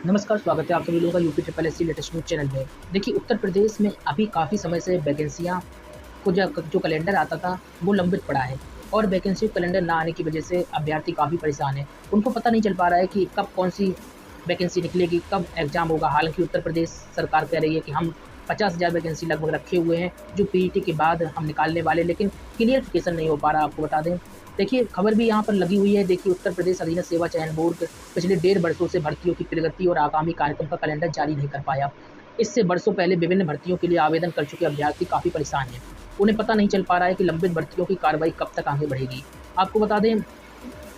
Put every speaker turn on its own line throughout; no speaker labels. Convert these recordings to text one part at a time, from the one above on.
नमस्कार, स्वागत है आप सभी लोगों का UP triple SC latest news channel में। देखिए, उत्तर प्रदेश में अभी काफ़ी समय से वैकेंसियाँ को जो कैलेंडर आता था, वो लंबित पड़ा है और वैकेंसी कैलेंडर ना आने की वजह से अभ्यर्थी काफ़ी परेशान हैं। उनको पता नहीं चल पा रहा है कि कब कौन-सी वैकेंसी निकलेगी, कब एग्ज़ाम होगा। हालाँकि उत्तर प्रदेश सरकार कह रही है कि हम 50,000 वैकेंसी लगभग रखे हुए हैं, जो पीईटी के बाद हम निकालने वाले हैं, लेकिन क्लियरिफ़िकेशन नहीं हो पा रहा, आपको बता दें। देखिए, खबर भी यहाँ पर लगी हुई है। देखिए, उत्तर प्रदेश अधीनस्थ सेवा चयन बोर्ड पिछले 1.5 वर्षों से भर्तियों की प्रगति और आगामी कार्यक्रम का कैलेंडर जारी नहीं कर पाया। इससे वर्षों पहले विभिन्न भर्तियों के लिए आवेदन कर चुके अभ्यर्थी काफ़ी परेशान हैं। उन्हें पता नहीं चल पा रहा है कि लंबित भर्तियों की कार्रवाई कब तक आगे बढ़ेगी। आपको बता दें,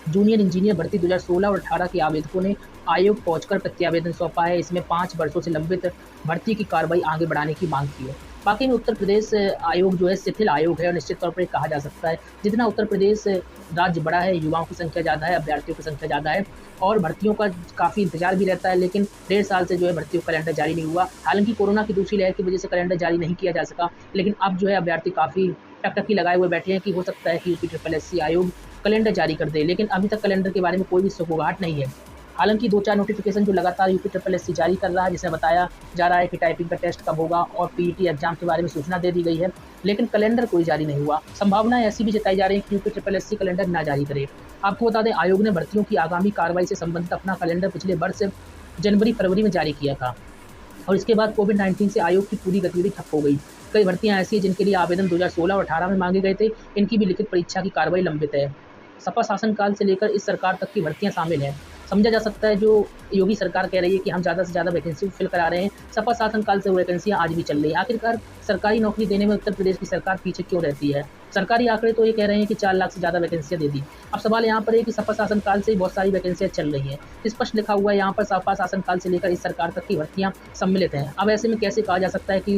जूनियर इंजीनियर भर्ती 2016 और 18 के आवेदकों ने आयोग पहुंचकर प्रत्यावेदन सौंपा है। इसमें 5 वर्षों से लंबित भर्ती की कार्रवाई आगे बढ़ाने की मांग की है। वाकई में उत्तर प्रदेश आयोग जो है शिथिल आयोग है और निश्चित तौर पर ये कहा जा सकता है। जितना उत्तर प्रदेश राज्य बड़ा है, युवाओं की संख्या ज़्यादा है, अभ्यर्थियों की संख्या ज़्यादा है और भर्तियों का काफ़ी इंतजार भी रहता है, लेकिन 1.5 साल से जो है भर्तियों का कैलेंडर जारी नहीं हुआ। हालांकि कोरोना की दूसरी लहर की वजह से कैलेंडर जारी नहीं किया जा सका, लेकिन अब जो है अभ्यर्थी काफ़ी टकटकी लगाए हुए बैठे हैं कि हो सकता है कि यूपी ट्रिपल एससी आयोग कैलेंडर जारी कर दे, लेकिन अभी तक कैलेंडर के बारे में कोई भी सुगबुगाहट नहीं है। हालाँकि 2-4 नोटिफ़िकेशन जो लगातार यूपी ट्रिपल एससी जारी कर रहा है, जिसमें बताया जा रहा है कि टाइपिंग का टेस्ट कब होगा और पीईटी एग्ज़ाम के बारे में सूचना दे दी गई है, लेकिन कैलेंडर कोई जारी नहीं हुआ। संभावनाएँ ऐसी भी जताई जा रही हैं कि यूपी ट्रिपल एससी कैलेंडर ना जारी करे। आपको बता दें, आयोग ने भर्तियों की आगामी कार्रवाई से संबंधित अपना कैलेंडर पिछले वर्ष जनवरी-फरवरी में जारी किया था और इसके बाद कोविड-19 से आयोग की पूरी गतिविधि ठप हो गई। कई भर्तियाँ ऐसी हैं जिनके लिए आवेदन 2016 और 18 में माँगे गए थे, इनकी भी लिखित परीक्षा की कार्रवाई लंबित है। सपा शासनकाल से लेकर इस सरकार तक की भर्तियाँ शामिल हैं। समझा जा सकता है, जो योगी सरकार कह रही है कि हम ज़्यादा से ज़्यादा वैकेंसी फिल करा रहे हैं, सपा शासनकाल से वो वैकेंसियाँ आज भी चल रही हैं। आखिरकार सरकारी नौकरी देने में उत्तर प्रदेश की सरकार पीछे क्यों रहती है? सरकारी आंकड़े तो ये कह रहे हैं कि 4 लाख से ज़्यादा वैकेंसियाँ दे दी। अब सवाल यहाँ पर है कि सपा शासनकाल से ही बहुत सारी वैकेंसियाँ चल रही हैं। स्पष्ट लिखा हुआ है यहाँ पर, सपा शासनकाल से लेकर इस सरकार तक की भर्तियाँ सम्मिलित हैं। अब ऐसे में कैसे कहा जा सकता है कि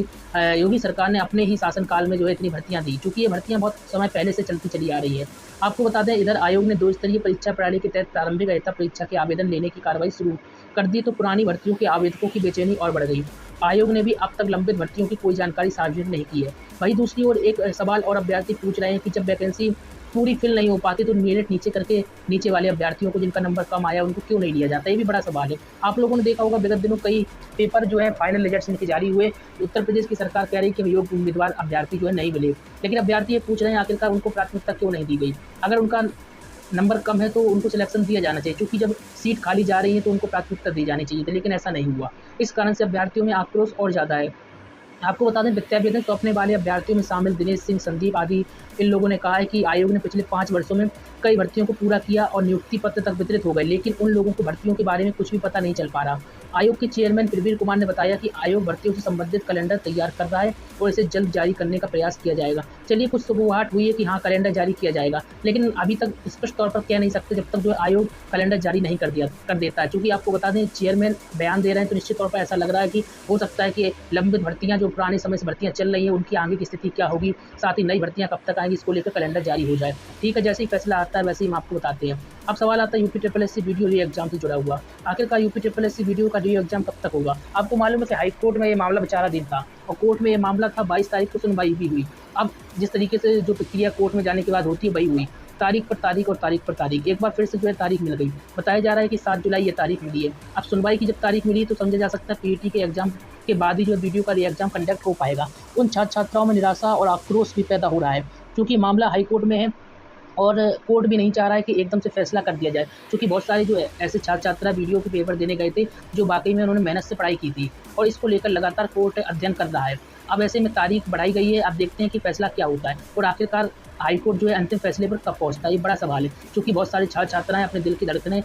योगी सरकार ने अपने ही शासनकाल में जो है इतनी भर्तियाँ दी, चूँकि ये भर्तियाँ बहुत समय पहले से चलती चली आ रही है। आपको बता दें, इधर आयोग ने 2 स्तरीय परीक्षा प्रणाली के तहत प्रारंभिक अहर्ता परीक्षा के आवेदन लेने की कार्रवाई शुरू कर दी, तो पुरानी भर्तियों के आवेदकों की बेचैनी और बढ़ गई। आयोग ने भी अब तक लंबित भर्तियों की कोई जानकारी सार्वजनिक नहीं की है। वहीं दूसरी ओर एक सवाल और अभ्यर्थी पूछ रहे हैं कि जब वैकेंसी पूरी फिल नहीं हो पाती तो मेरिट नीचे करके नीचे वाले अभ्यर्थियों को, जिनका नंबर कम आया, उनको क्यों नहीं लिया जाता? ये भी बड़ा सवाल है। आप लोगों ने देखा होगा, विगत दिनों कई पेपर जो है फाइनल रिजल्ट्स इनके जारी हुए। उत्तर प्रदेश की सरकार कह रही है कि योग्य उम्मीदवार अभ्यर्थी जो है नहीं मिले, लेकिन अभ्यर्थी ये पूछ रहे हैं आखिरकार उनको प्राथमिकता क्यों नहीं दी गई? अगर उनका नंबर कम है तो उनको सिलेक्शन दिया जाना चाहिए, क्योंकि जब सीट खाली जा रही है तो उनको प्राथमिकता दी जानी चाहिए थी, लेकिन ऐसा नहीं हुआ। इस कारण से अभ्यर्थियों में आक्रोश और ज़्यादा है। आपको बता दें, प्रत्यावेदन सौंपने वाले अभ्यर्थियों में शामिल दिनेश सिंह, संदीप आदि, इन लोगों ने कहा है कि आयोग ने पिछले 5 वर्षों में कई भर्तियों को पूरा किया और नियुक्ति पत्र तक वितरित हो गए, लेकिन उन लोगों को भर्तियों के बारे में कुछ भी पता नहीं चल पा रहा। आयोग के चेयरमैन प्रवीण कुमार ने बताया कि आयोग भर्तियों से संबंधित कैलेंडर तैयार कर रहा है और इसे जल्द जारी करने का प्रयास किया जाएगा। चलिए, कुछ सुबुगाहट हुई है कि हाँ, कैलेंडर जारी किया जाएगा, लेकिन अभी तक स्पष्ट तौर पर कह नहीं सकते जब तक जो है आयोग कैलेंडर जारी नहीं कर देता है। चूँकि आपको बता दें, चेयरमैन बयान दे रहे हैं, तो निश्चित तौर पर ऐसा लग रहा है कि हो सकता है कि लंबित भर्तियाँ जो पुराने समय से भर्तियाँ चल रही हैं, उनकी आगे की स्थिति क्या होगी, साथ ही नई भर्तियाँ कब तक आएँगी, इसको लेकर कैलेंडर जारी हो जाए। ठीक है, जैसे ही फैसला आता है वैसे ही हम आपको बताते हैं। अब सवाल आता है यूपी ट्रिपल एससी वीडियो री एग्जाम से जुड़ा हुआ। आखिरकार यूपी ट्रिपल एससी वीडियो का री एग्जाम कब तक होगा? आपको मालूम है कि हाई कोर्ट में ये मामला विचाराधीन था और कोर्ट में ये मामला था, 22 तारीख को सुनवाई भी हुई। अब जिस तरीके से जो प्रक्रिया कोर्ट में जाने के बाद होती है वही हुई। तारीख पर तारीख और तारीख पर तारीख, एक बार फिर से जो है तारीख मिल गई। बताया जा रहा है कि 7 जुलाई ये तारीख मिली है। अब सुनवाई की जब तारीख मिली तो समझा जा सकता है पीईटी के एग्जाम के बाद ही जो वीडियो का री एग्जाम कंडक्ट हो पाएगा। उन छात्र छात्राओं में निराशा और आक्रोश भी पैदा हो रहा है, क्योंकि मामला हाई कोर्ट में है और कोर्ट भी नहीं चाह रहा है कि एकदम से फैसला कर दिया जाए, क्योंकि बहुत सारे जो ऐसे छात्र छात्रा वीडियो के पेपर देने गए थे जो वाकई में उन्होंने मेहनत से पढ़ाई की थी और इसको लेकर लगातार कोर्ट अध्ययन कर रहा है। अब ऐसे में तारीख बढ़ाई गई है। अब देखते हैं कि फैसला क्या होता है और आखिरकार हाई कोर्ट जो है अंतिम फैसले पर कब पहुंचता है, ये बड़ा सवाल है, क्योंकि बहुत सारे छात्र छात्राएं अपने दिल की धड़कनें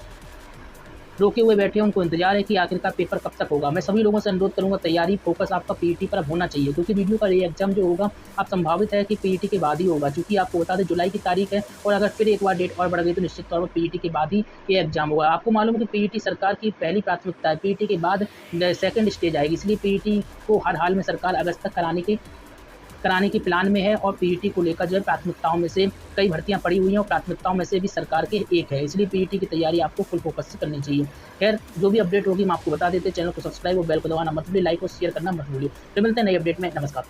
रोके हुए बैठे हैं। उनको इंतजार है कि आखिरकार पेपर कब तक होगा। मैं सभी लोगों से अनुरोध करूंगा, तैयारी फोकस आपका पीईटी पर अब होना चाहिए, क्योंकि वीडियो का री एग्जाम जो होगा अब संभावित है कि पीईटी के बाद ही होगा, क्योंकि आपको बता दें जुलाई की तारीख है और अगर फिर एक बार डेट और बढ़ गई तो निश्चित तौर पर पीईटी के बाद ही ये एग्जाम होगा। आपको मालूम है कि पीईटी सरकार की पहली प्राथमिकता है, पीईटी के बाद सेकंड स्टेज आएगी, इसलिए पीईटी को हर हाल में सरकार अगस्त तक कराने की प्लान में है और पीईटी को लेकर जो है प्राथमिकताओं में से कई भर्तियां पड़ी हुई हैं और प्राथमिकताओं में से भी सरकार के एक है, इसलिए पीईटी की तैयारी आपको फुल फोकस से करनी चाहिए। खैर, जो भी अपडेट होगी हम आपको बता देते हैं। चैनल को सब्सक्राइब और बेल को दबाना मत भूलिए, लाइक और शेयर करना मत भूलिए। फिर मिलते हैं नई अपडेट में। नमस्कार।